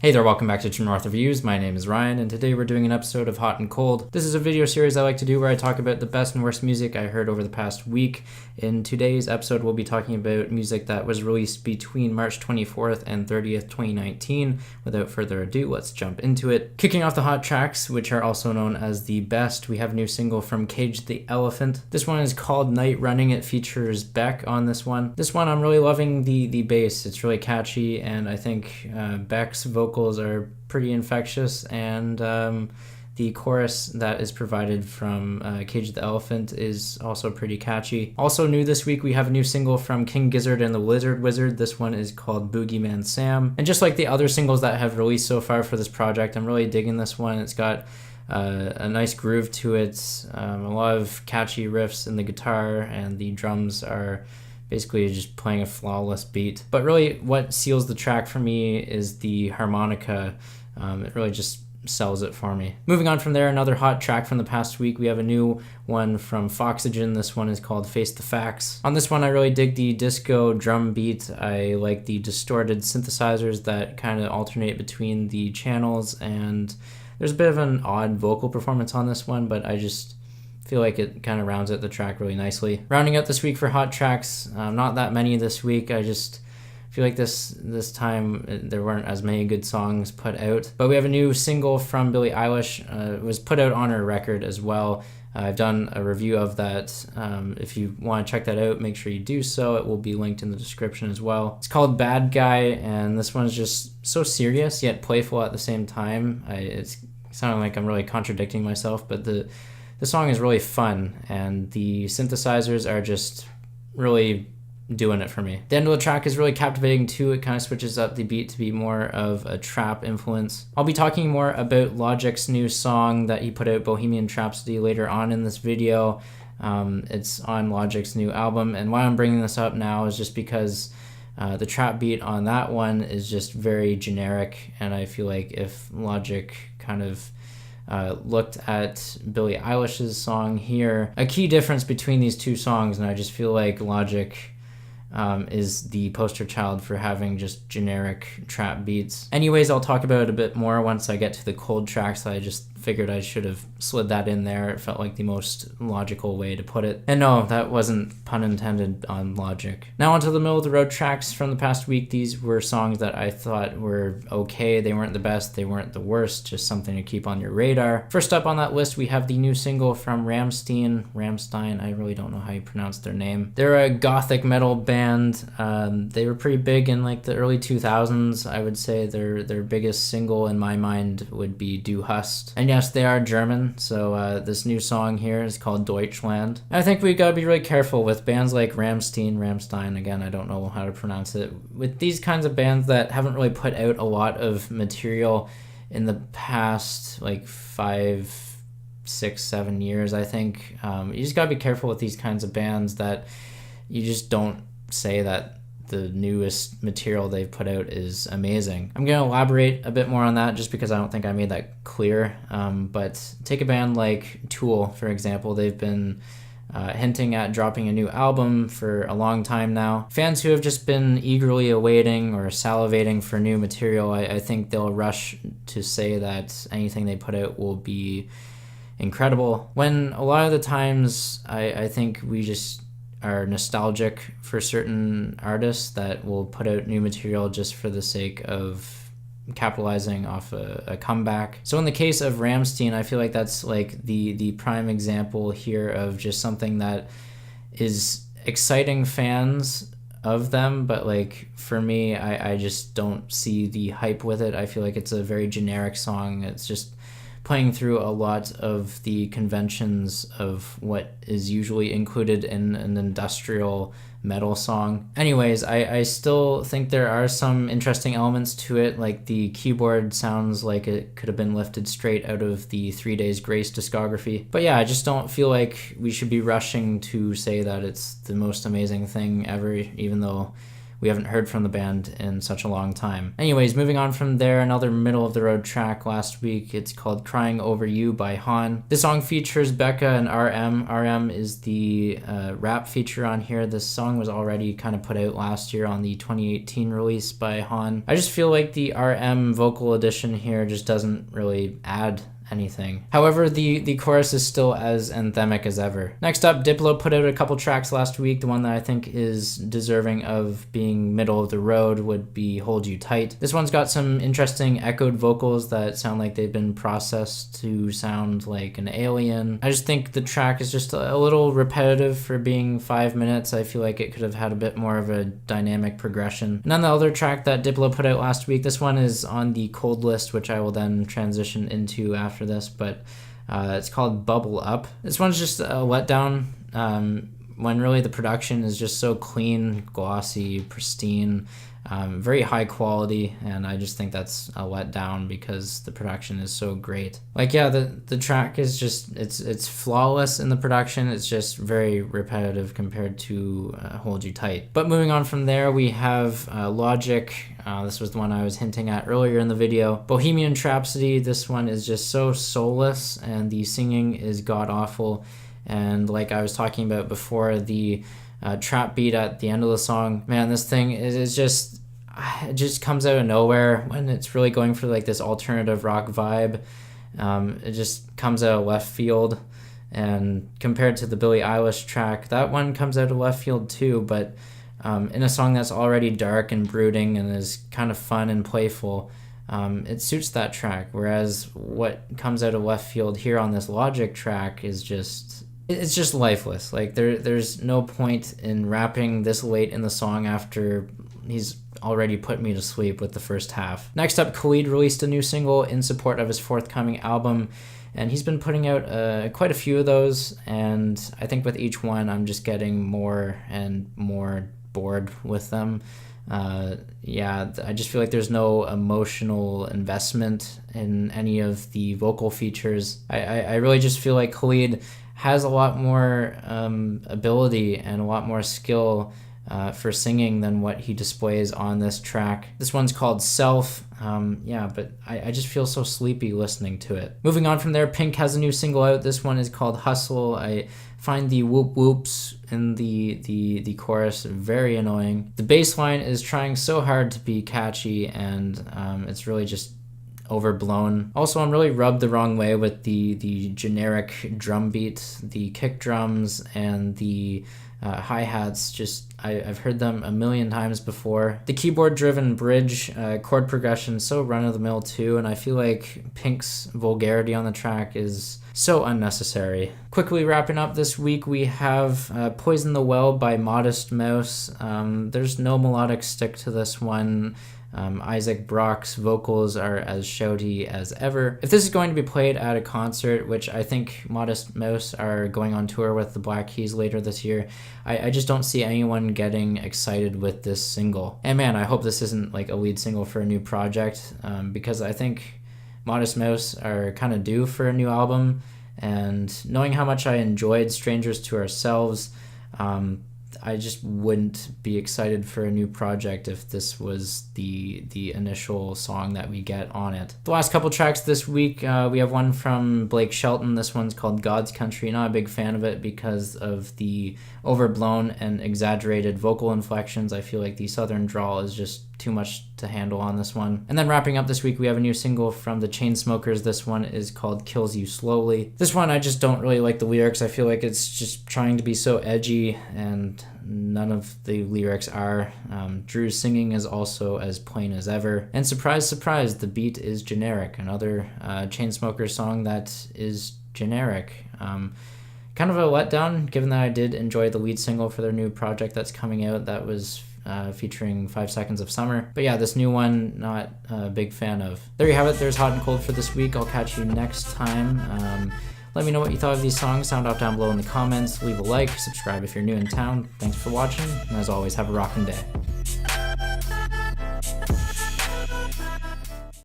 Hey there, welcome back to True North Reviews. My name is Ryan, and today we're doing an episode of Hot and Cold. This is a video series I like to do where I talk about the best and worst music I heard over the past week. In today's episode, we'll be talking about music that was released between March 24th and 30th, 2019. Without further ado, let's jump into it. Kicking off the hot tracks, which are also known as the best, we have a new single from Cage the Elephant. This one is called Night Running. It features Beck on this one. This one, I'm really loving the bass. It's really catchy, and I think Beck's vocals are pretty infectious, and the chorus that is provided from Cage the Elephant is also pretty catchy. Also new this week, we have a new single from King Gizzard and the Lizard Wizard. This one is called Boogeyman Sam. And just like the other singles that have released so far for this project, I'm really digging this one. It's got a nice groove to it, a lot of catchy riffs in the guitar, and the drums are basically just playing a flawless beat. But really what seals the track for me is the harmonica. It really just sells it for me. Moving on from there, another hot track from the past week, we have a new one from Foxygen. This one is called Face the Facts. On this one, I really dig the disco drum beat. I like the distorted synthesizers that kind of alternate between the channels, and there's a bit of an odd vocal performance on this one, but I just feel like it kind of rounds out the track really nicely. Rounding out this week for hot tracks, not that many this week. I just feel like this time there weren't as many good songs put out. But we have a new single from Billie Eilish. It was put out on her record as well. I've done a review of that. If you want to check that out, make sure you do so. It will be linked in the description as well. It's called Bad Guy, and this one is just so serious yet playful at the same time. It's sounding like I'm really contradicting myself, but the song is really fun, and the synthesizers are just really doing it for me. The end of the track is really captivating too. It kind of switches up the beat to be more of a trap influence. I'll be talking more about Logic's new song that he put out, Bohemian Rhapsody, later on in this video. It's on Logic's new album, and why I'm bringing this up now is just because the trap beat on that one is just very generic, and I feel like if Logic kind of looked at Billie Eilish's song here, a key difference between these two songs, and I just feel like Logic is the poster child for having just generic trap beats. Anyways, I'll talk about it a bit more once I get to the cold tracks. I just figured I should have slid that in there. It felt like the most logical way to put it. And no, that wasn't pun intended on Logic. Now onto the middle of the road tracks from the past week. These were songs that I thought were okay. They weren't the best, they weren't the worst, just something to keep on your radar. First up on that list, we have the new single from Rammstein, I really don't know how you pronounce their name. They're a gothic metal band. They were pretty big in like the early 2000s. I would say their biggest single in my mind would be Du Hast. And yes, they are German, so this new song here is called Deutschland. I think we gotta be really careful with bands like Rammstein, again, I don't know how to pronounce it. With these kinds of bands that haven't really put out a lot of material in the past like 5, 6, 7 years, I think. You just gotta be careful with these kinds of bands that you just don't say that the newest material they've put out is amazing. I'm going to elaborate a bit more on that just because I don't think I made that clear. But take a band like Tool, for example. They've been hinting at dropping a new album for a long time now. Fans who have just been eagerly awaiting or salivating for new material, I think they'll rush to say that anything they put out will be incredible, when a lot of the times I think we just are nostalgic for certain artists that will put out new material just for the sake of capitalizing off a comeback. So in the case of Rammstein, I feel like that's like the prime example here of just something that is exciting fans of them, but like for me, I just don't see the hype with it. I feel like it's a very generic song. It's just playing through a lot of the conventions of what is usually included in an industrial metal song. Anyways, I still think there are some interesting elements to it, like the keyboard sounds like it could have been lifted straight out of the 3 Days Grace discography. But yeah, I just don't feel like we should be rushing to say that it's the most amazing thing ever, even though we haven't heard from the band in such a long time. Anyways, moving on from there, another middle of the road track last week. It's called Crying Over You by HONNE. This song features Beka and RM. RM is the rap feature on here. This song was already kind of put out last year on the 2018 release by HONNE. I just feel like the RM vocal edition here just doesn't really add anything. However, the chorus is still as anthemic as ever. Next up, Diplo put out a couple tracks last week. The one that I think is deserving of being middle of the road would be Hold You Tight. This one's got some interesting echoed vocals that sound like they've been processed to sound like an alien. I just think the track is just a little repetitive for being 5 minutes. I feel like it could have had a bit more of a dynamic progression. And then the other track that Diplo put out last week, this one is on the cold list, which I will then transition into after this, but it's called Bubble Up. This one's just a letdown when really the production is just so clean, glossy, pristine, very high quality, and I just think that's a letdown because the production is so great. Like, yeah, the track is just, it's flawless in the production. It's just very repetitive compared to Hold You Tight. But moving on from there, we have Logic. This was the one I was hinting at earlier in the video. Bohemian Rhapsody. This one is just so soulless, and the singing is god-awful. And like I was talking about before, the trap beat at the end of the song, man, this thing is just, it just comes out of nowhere when it's really going for like this alternative rock vibe. It just comes out of left field, and compared to the Billie Eilish track, that one comes out of left field too, but in a song that's already dark and brooding and is kind of fun and playful, it suits that track, whereas what comes out of left field here on this Logic track is just, it's just lifeless. Like there's no point in rapping this late in the song after he's already put me to sleep with the first half. Next up, Khalid released a new single in support of his forthcoming album, and he's been putting out quite a few of those, and I think with each one I'm just getting more and more bored with them. Yeah, I just feel like there's no emotional investment in any of the vocal features. I really just feel like Khalid has a lot more ability and a lot more skill for singing than what he displays on this track. This one's called Self. Yeah, but I just feel so sleepy listening to it. Moving on from there, Pink has a new single out. This one is called Hustle. I find the whoop whoops in the chorus very annoying. The bass line is trying so hard to be catchy, and it's really just overblown. Also, I'm really rubbed the wrong way with the generic drum beat, the kick drums, and the hi-hats. Just I've heard them a million times before. The keyboard-driven bridge chord progression is so run-of-the-mill too, and I feel like Pink's vulgarity on the track is so unnecessary. Quickly wrapping up this week, we have Poison the Well by Modest Mouse. There's no melodic stick to this one. Isaac Brock's vocals are as shouty as ever. If this is going to be played at a concert, which I think Modest Mouse are going on tour with the Black Keys later this year, I just don't see anyone getting excited with this single. And man, I hope this isn't like a lead single for a new project, because I think Modest Mouse are kind of due for a new album, and knowing how much I enjoyed Strangers to Ourselves, I just wouldn't be excited for a new project if this was the initial song that we get on it. The last couple tracks this week, we have one from Blake Shelton. This one's called God's Country. Not a big fan of it because of the overblown and exaggerated vocal inflections. I feel like the southern drawl is just too much to handle on this one. And then wrapping up this week, we have a new single from the Chainsmokers. This one is called Kills You Slowly. This one, I just don't really like the lyrics. I feel like it's just trying to be so edgy, and none of the lyrics are. Drew's singing is also as plain as ever. And surprise, surprise, the beat is generic. Another Chainsmokers song that is generic. Kind of a letdown, given that I did enjoy the lead single for their new project that's coming out that was featuring 5 Seconds of Summer. But yeah, this new one, not a big fan of. There you have it. There's Hot and Cold for this week. I'll catch you next time. Let me know what you thought of these songs. Sound off down below in the comments. Leave a like, subscribe if you're new in town. Thanks for watching, and as always, have a rockin' day.